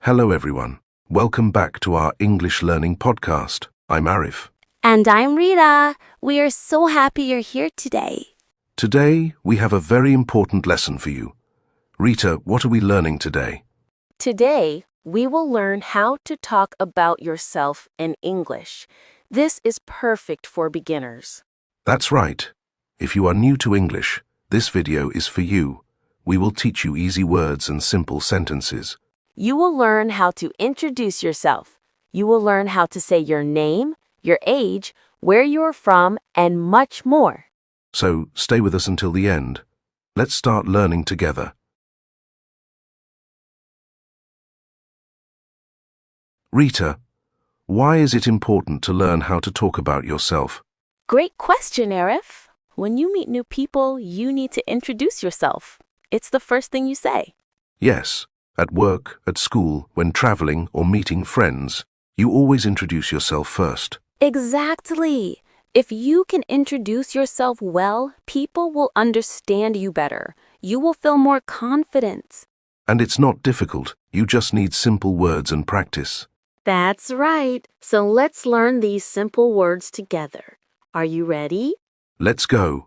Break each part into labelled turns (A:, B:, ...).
A: Hello everyone. Welcome back to our English Learning Podcast. I'm Arif.
B: And I'm Rita. We are so happy you're here today.
A: Today, we have a very important lesson for you. Rita, what are we learning today?
B: Today, we will learn how to talk about yourself in English. This is perfect for beginners.
A: That's right. If you are new to English, this video is for you. We will teach you easy words and simple sentences.
B: You will learn how to introduce yourself. You will learn how to say your name, your age, where you're from, and much more.
A: So, stay with us until the end. Let's start learning together. Rita, why is it important to learn how to talk about yourself?
B: Great question, Arif. When you meet new people, you need to introduce yourself. It's the first thing you say.
A: Yes, at work, at school, when traveling or meeting friends, you always introduce yourself first.
B: Exactly. If you can introduce yourself well, people will understand you better. You will feel more confident.
A: And it's not difficult, you just need simple words and practice.
B: That's right. So let's learn these simple words together. Are you ready?
A: Let's go.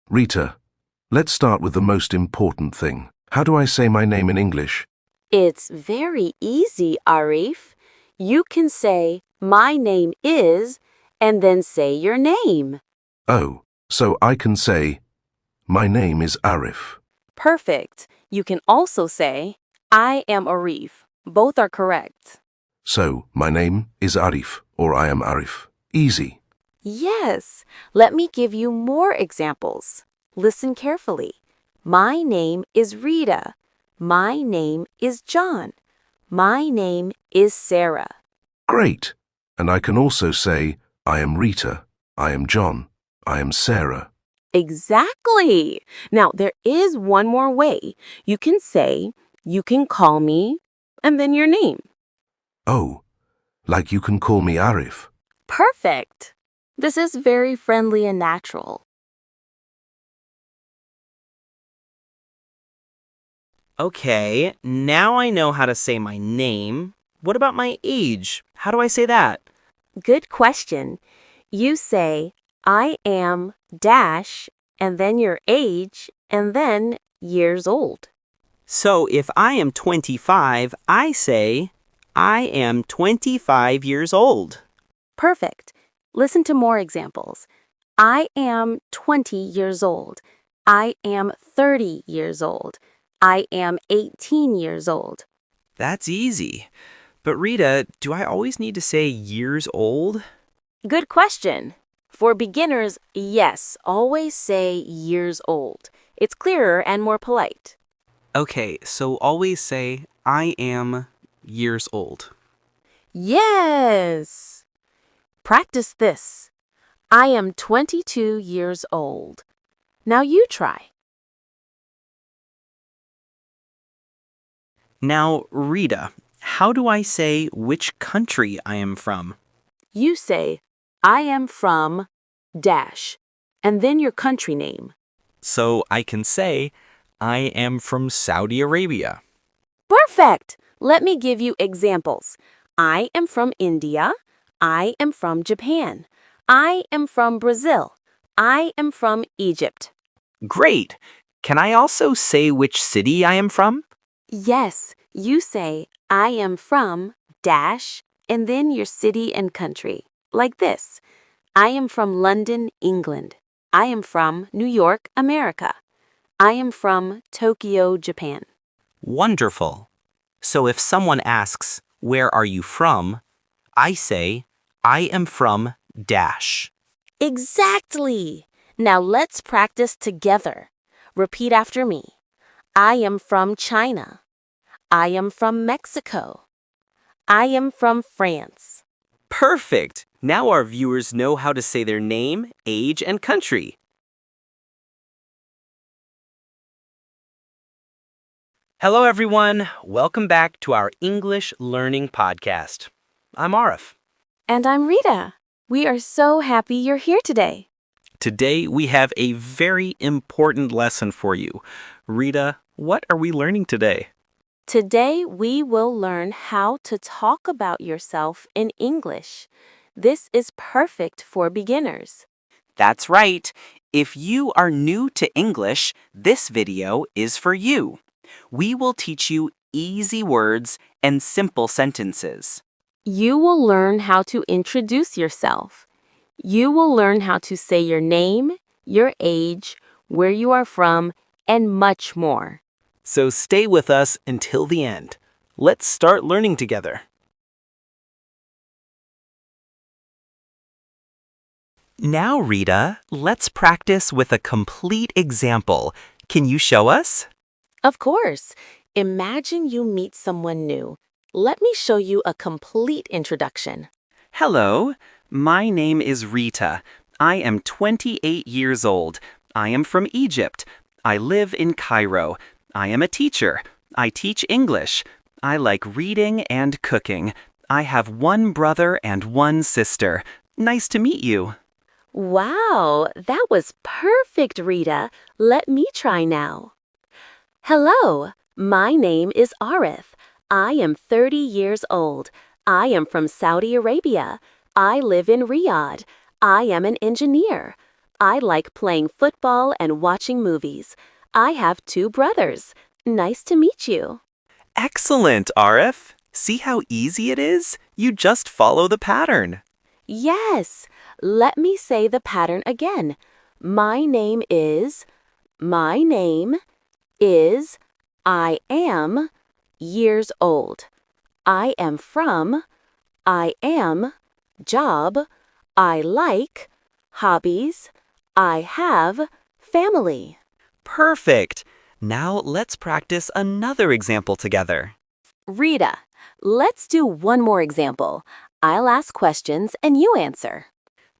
A: Rita, let's start with the most important thing. How do I say my name in English?
B: It's very easy, Arif. You can say, my name is, and then say your name.
A: Oh, so I can say, my name is Arif.
B: Perfect. You can also say, I am Arif. Both are correct.
A: So, my name is Arif, or I am Arif. Easy.
B: Yes. Let me give you more examples. Listen carefully. My name is Rita. My name is John. My name is Sarah.
A: Great. And I can also say, I am Rita, I am John, I am Sarah.
B: Exactly. Now, there is one more way. You can say, you can call me, and then your name.
A: Oh, like you can call me Arif.
B: Perfect. This is very friendly and natural.
C: Okay, now I know how to say my name. What about my age? How do I say that?
B: Good question. You say, I am dash, and then your age, and then years old.
C: So if I am 25, I say, I am 25 years old.
B: Perfect. Listen to more examples. I am 20 years old. I am 30 years old. I am 18 years old.
C: That's easy. But Rita, do I always need to say years old?
B: Good question. For beginners, yes, always say years old. It's clearer and more polite.
C: Okay, so always say, I am years old.
B: Yes! Practice this. I am 22 years old. Now you try.
C: Now, Rita, how do I say which country I am from?
B: You say, I am from dash, and then your country name.
C: So I can say, I am from Saudi Arabia.
B: Perfect! Let me give you examples. I am from India. I am from Japan. I am from Brazil. I am from Egypt.
C: Great! Can I also say which city I am from?
B: Yes, you say, I am from dash, and then your city and country. Like this. I am from London, England. I am from New York, America. I am from Tokyo, Japan.
C: Wonderful. So if someone asks, where are you from? I say, I am from dash.
B: Exactly! Now let's practice together. Repeat after me. I am from China. I am from Mexico. I am from France.
C: Perfect! Now our viewers know how to say their name, age, and country. Hello, everyone. Welcome back to our English Learning Podcast. I'm Arif.
B: And I'm Rita. We are so happy you're here today.
C: Today, we have a very important lesson for you. Rita, What are we learning today?
B: Today we will learn how to talk about yourself in English. This is perfect for beginners.
D: That's right. If you are new to English, this video is for you. We will teach you easy words and simple sentences.
B: You will learn how to introduce yourself. You will learn how to say your name, your age, where you are from, and much more.
C: So stay with us until the end. Let's start learning together. Now, Rita, let's practice with a complete example. Can you show us?
B: Of course. Imagine you meet someone new. Let me show you a complete introduction.
D: Hello, my name is Rita. I am 28 years old. I am from Egypt. I live in Cairo. I am a teacher. I teach English. I like reading and cooking. I have one brother and one sister. Nice to meet you.
B: Wow, that was perfect, Rita. Let me try now. Hello, my name is Arif. I am 30 years old. I am from Saudi Arabia. I live in Riyadh. I am an engineer. I like playing football and watching movies. I have two brothers. Nice to meet you.
C: Excellent, Arif. See how easy it is? You just follow the pattern.
B: Yes, let me say the pattern again. My name is, I am, years old. I am from, I am, job, I like, hobbies, I have, family.
C: Perfect. Now let's practice another example together.
B: Rita, let's do one more example. I'll ask questions and you answer.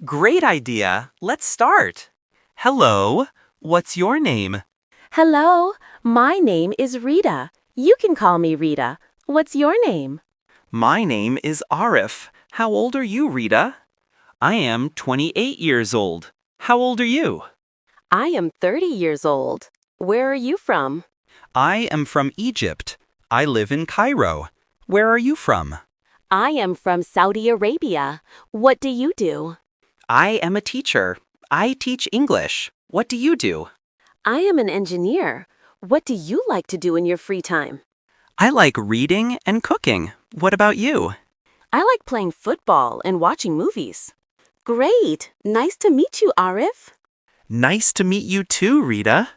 C: Great idea. Let's start. Hello. What's your name?
B: Hello, my name is Rita. You can call me Rita. What's your name?
C: My name is Arif. How old are you, Rita? I am 28 years old. How old are you?
B: I am 30 years old. Where are you from?
C: I am from Egypt. I live in Cairo. Where are you from?
B: I am from Saudi Arabia. What do you do?
D: I am a teacher. I teach English. What do you do?
B: I am an engineer. What do you like to do in your free time?
C: I like reading and cooking. What about you?
B: I like playing football and watching movies. Great! Nice to meet you, Arif.
C: Nice to meet you too, Rita.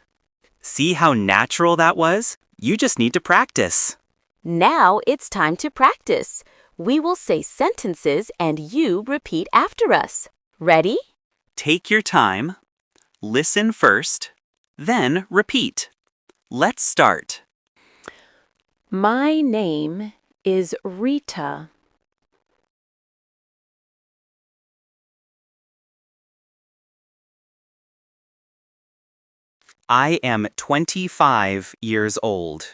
D: See how natural that was? You just need to practice.
B: Now it's time to practice. We will say sentences and you repeat after us. Ready?
D: Take your time. Listen first. Then repeat. Let's start.
B: My name is Rita.
D: I am 25 years old.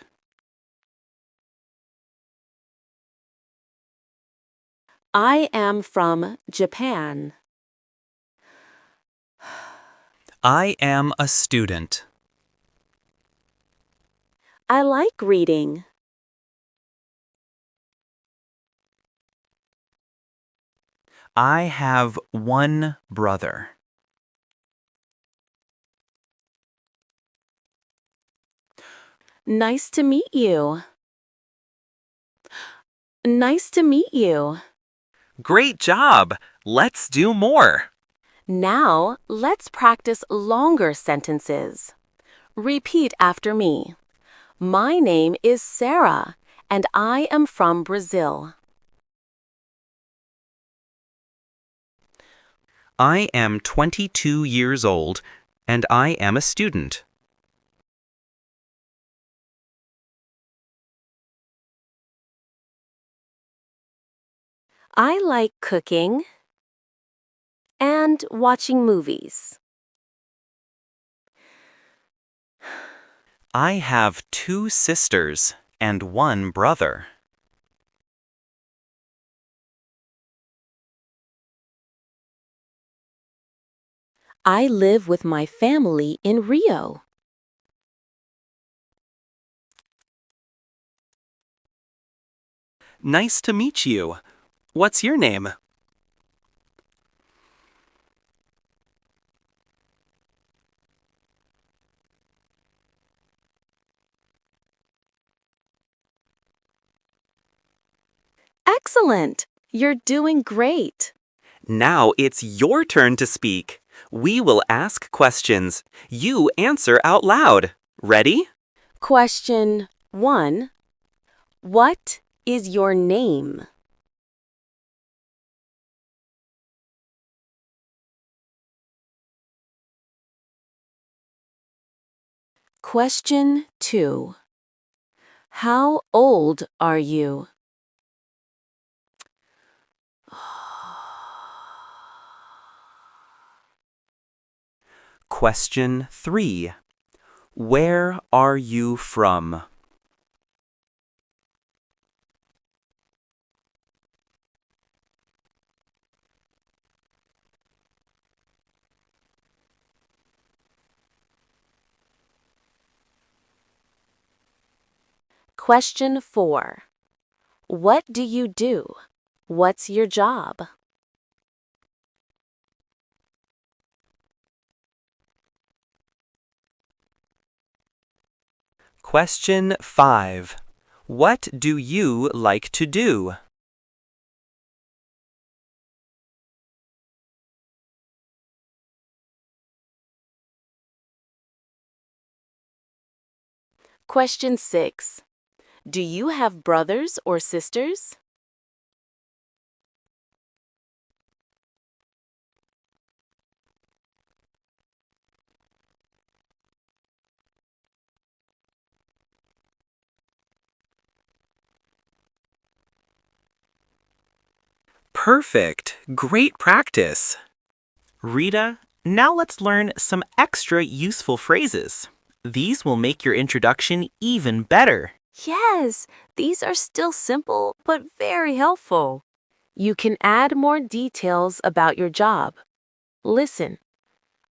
B: I am from Japan.
C: I am a student.
B: I like reading.
C: I have one brother.
B: Nice to meet you. Nice to meet you.
C: Great job! Let's do more.
B: Now, let's practice longer sentences. Repeat after me. My name is Sarah, and I am from Brazil.
C: I am 22 years old, and I am a student.
B: I like cooking and watching movies.
C: I have two sisters and one brother.
B: I live with my family in Rio.
D: Nice to meet you. What's your name?
B: Excellent! You're doing great.
D: Now it's your turn to speak. We will ask questions. You answer out loud. Ready?
B: Question 1. What is your name? Question 2. How old are you?
D: Question 3. Where are you from?
B: Question 4. What do you do? What's your job?
D: Question 5. What do you like to do?
B: Question 6. Do you have brothers or sisters?
D: Perfect. Great practice. Rita, now let's learn some extra useful phrases. These will make your introduction even better.
B: Yes, these are still simple but very helpful. You can add more details about your job. Listen,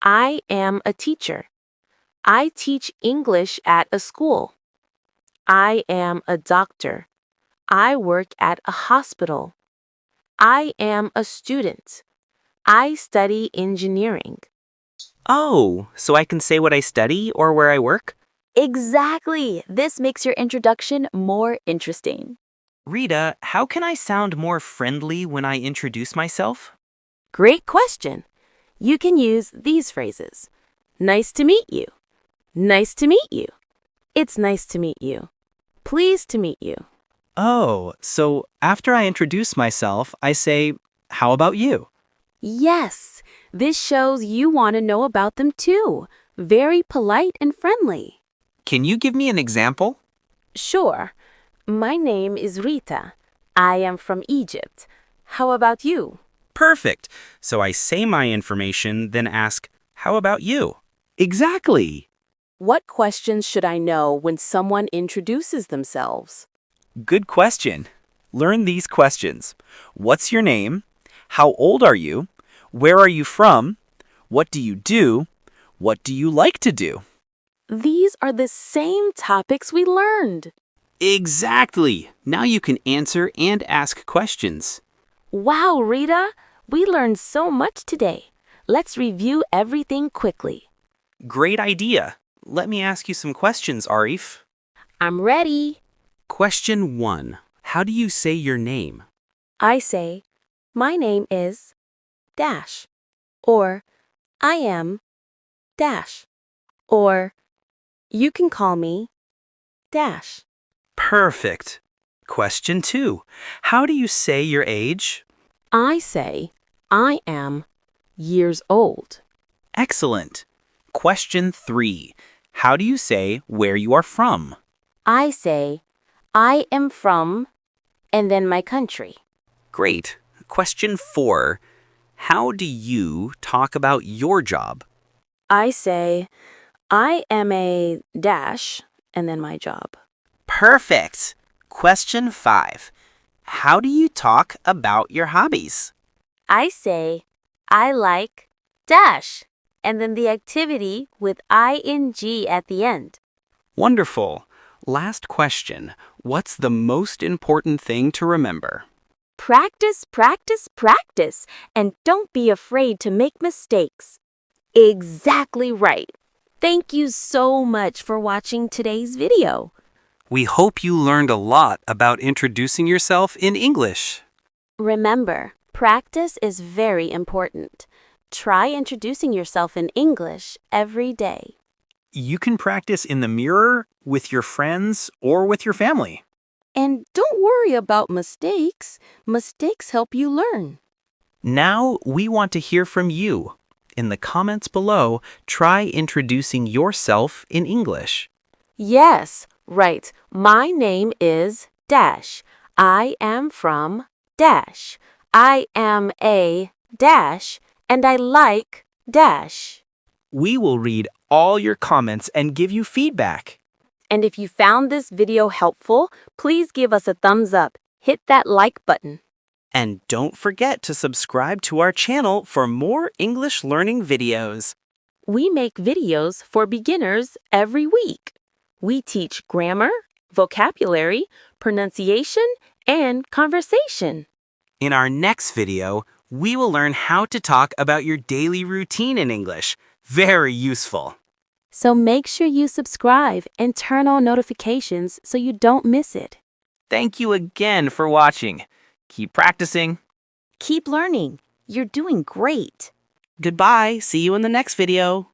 B: I am a teacher. I teach English at a school. I am a doctor. I work at a hospital. I am a student. I study engineering.
D: Oh, so I can say what I study or where I work?
B: Exactly! This makes your introduction more interesting.
D: Rita, how can I sound more friendly when I introduce myself?
B: Great question. You can use these phrases. Nice to meet you. Nice to meet you. It's nice to meet you. Pleased to meet you.
D: Oh, so after I introduce myself, I say, how about you?
B: Yes, this shows you want to know about them too. Very polite and friendly.
D: Can you give me an example?
B: Sure. My name is Rita. I am from Egypt. How about you?
D: Perfect. So I say my information, then ask, how about you? Exactly.
B: What questions should I know when someone introduces themselves?
D: Good question. Learn these questions. What's your name? How old are you? Where are you from? What do you do? What do you like to do?
B: These are the same topics we learned.
D: Exactly. Now you can answer and ask questions.
B: Wow, Rita, we learned so much today. Let's review everything quickly.
D: Great idea. Let me ask you some questions, Arif.
B: I'm ready.
D: Question 1. How do you say your name?
B: I say, my name is dash, or I am dash, or you can call me dash.
D: Perfect. Question 2. How do you say your age?
B: I say, I am years old.
D: Excellent. Question 3. How do you say where you are from?
B: I say, I am from, and then my country.
D: Great. Question 4. How do you talk about your job?
B: I say, I am a dash, and then my job.
D: Perfect. Question 5. How do you talk about your hobbies?
B: I say, I like dash, and then the activity with ing at the end.
D: Wonderful. Last question. What's the most important thing to remember?
B: Practice, practice, practice, and don't be afraid to make mistakes. Exactly right. Thank you so much for watching today's video.
D: We hope you learned a lot about introducing yourself in English.
B: Remember, practice is very important. Try introducing yourself in English every day.
C: You can practice in the mirror, with your friends, or with your family.
B: And don't worry about mistakes. Mistakes help you learn.
C: Now we want to hear from you. In the comments below, try introducing yourself in English.
B: Yes, right. My name is Dash. I am from Dash. I am a Dash, and I like Dash.
C: We will read all your comments and give you feedback.
B: And if you found this video helpful, please give us a thumbs up. Hit that like button.
C: And don't forget to subscribe to our channel for more English learning videos.
B: We make videos for beginners every week. We teach grammar, vocabulary, pronunciation, and conversation.
C: In our next video, we will learn how to talk about your daily routine in English. Very useful.
B: So make sure you subscribe and turn on notifications so you don't miss it.
C: Thank you again for watching. Keep practicing.
B: Keep learning. You're doing great.
C: Goodbye. See you in the next video.